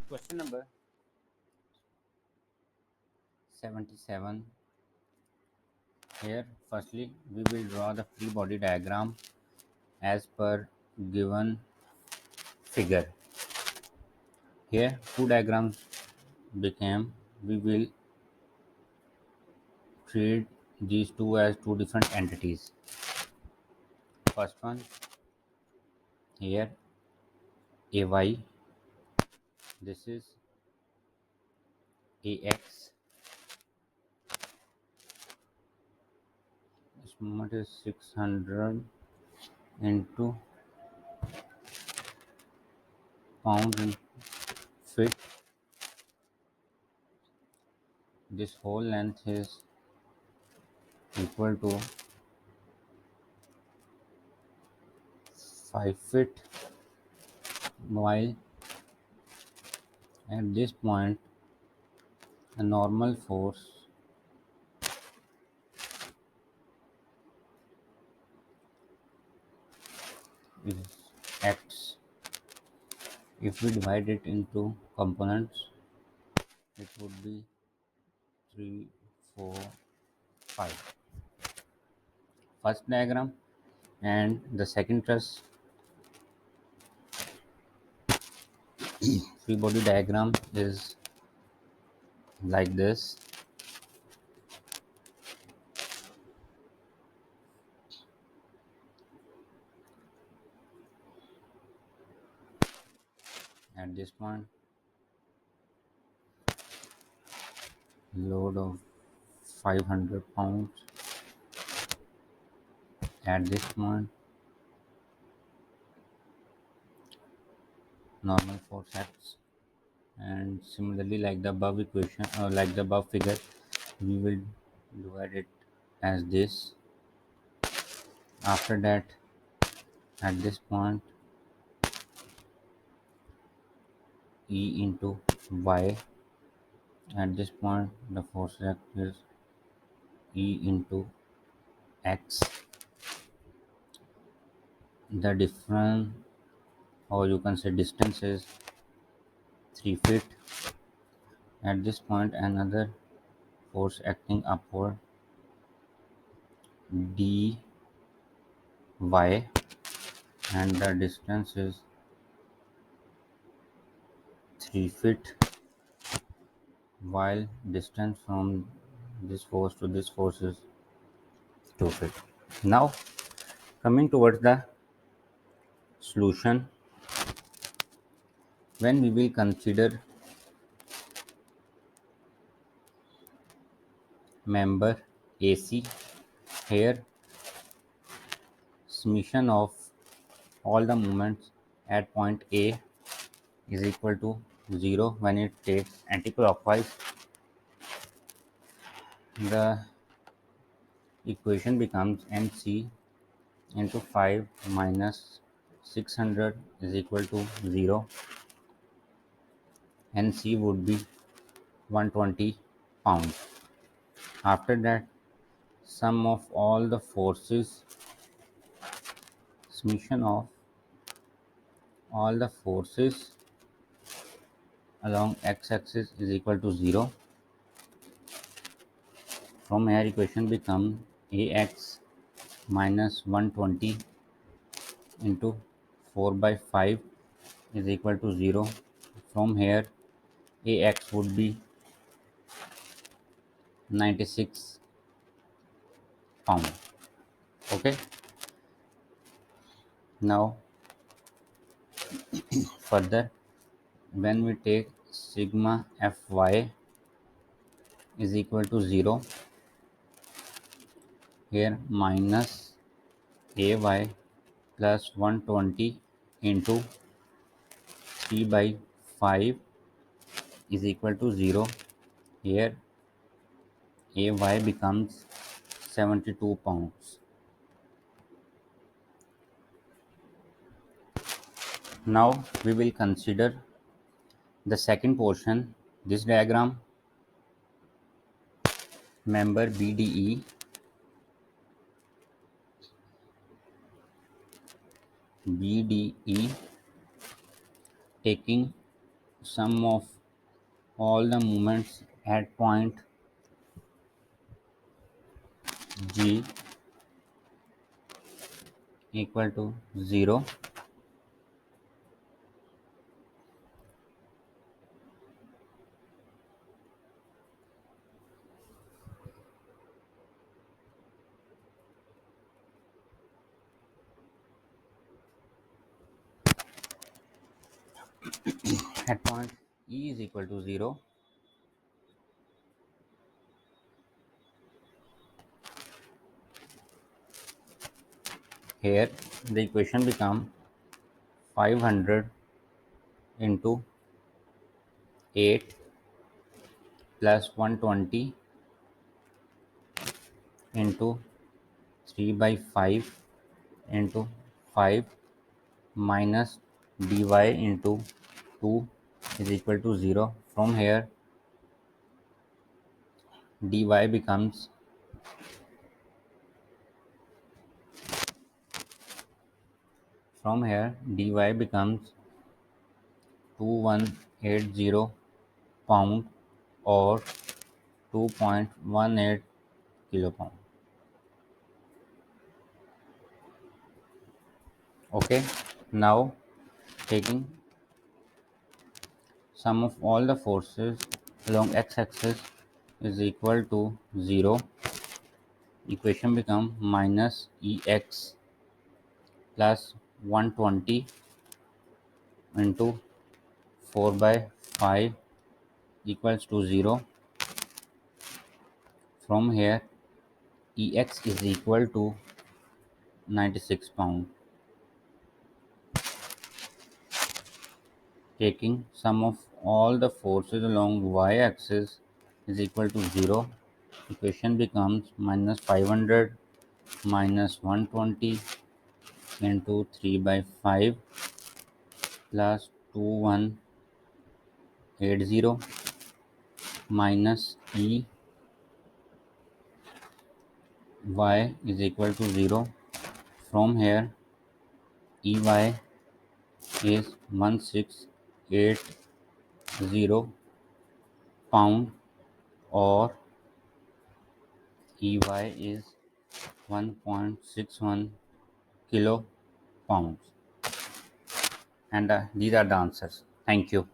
Question number 77. Here, firstly, we will draw the free body diagram as per given figure. Here, two diagrams became. We will treat these two as two different entities. First one, here, AY. This is AX. This moment is 600 into pound in feet. This whole length is equal to 5 feet, while at this point a normal force is x. If we divide it into components, it would be 3, 4, 5. First diagram and the second truss free body diagram is like this. At this point, load of 500 pounds. At this point, normal force acts, and similarly, like the above equation or like the above figure, we will divide it as this. After that, at this point, E into Y. At this point, the force act is E into X. The difference, or you can say distance, is 3 feet. At this point, another force acting upward, dy, and the distance is 3 feet, while distance from this force to this force is 2 feet. Now, coming towards the solution, when we will consider member AC, here summation of all the moments at point A is equal to 0 when it takes anticlockwise. The equation becomes mc into 5 minus 600 is equal to 0, and c would be 120 pounds. After that, sum of all the forces, summation of all the forces along x-axis is equal to 0. From here, equation becomes ax minus 120 into 4 by 5 is equal to 0. From here, ax would be 96 pound. Okay, now further, when we take sigma fy is equal to 0, here minus ay plus 120 into 3 by 5 is equal to 0, here ay becomes 72 pounds. Now we will consider the second portion. This diagram, member BDE, taking sum of all the moments at point G equal to 0. At point E is equal to 0, here the equation become 500 into 8 plus 120 into 3 by 5 into 5 minus dy into 2 is equal to 0. Dy becomes from here dy becomes 2180 pound or 2.18 kilopound. Okay, now taking sum of all the forces along x-axis is equal to 0, equation become minus ex plus 120 into 4 by 5 equals to 0. From here ex is equal to 96 pound. Taking sum of all the forces along y-axis is equal to 0. Equation becomes minus 500 minus 120 into 3 by 5 plus 2180 minus E y is equal to 0. From here EY is 1680 pound or EY is 1.61 kilo pounds. And these are the answers. Thank you.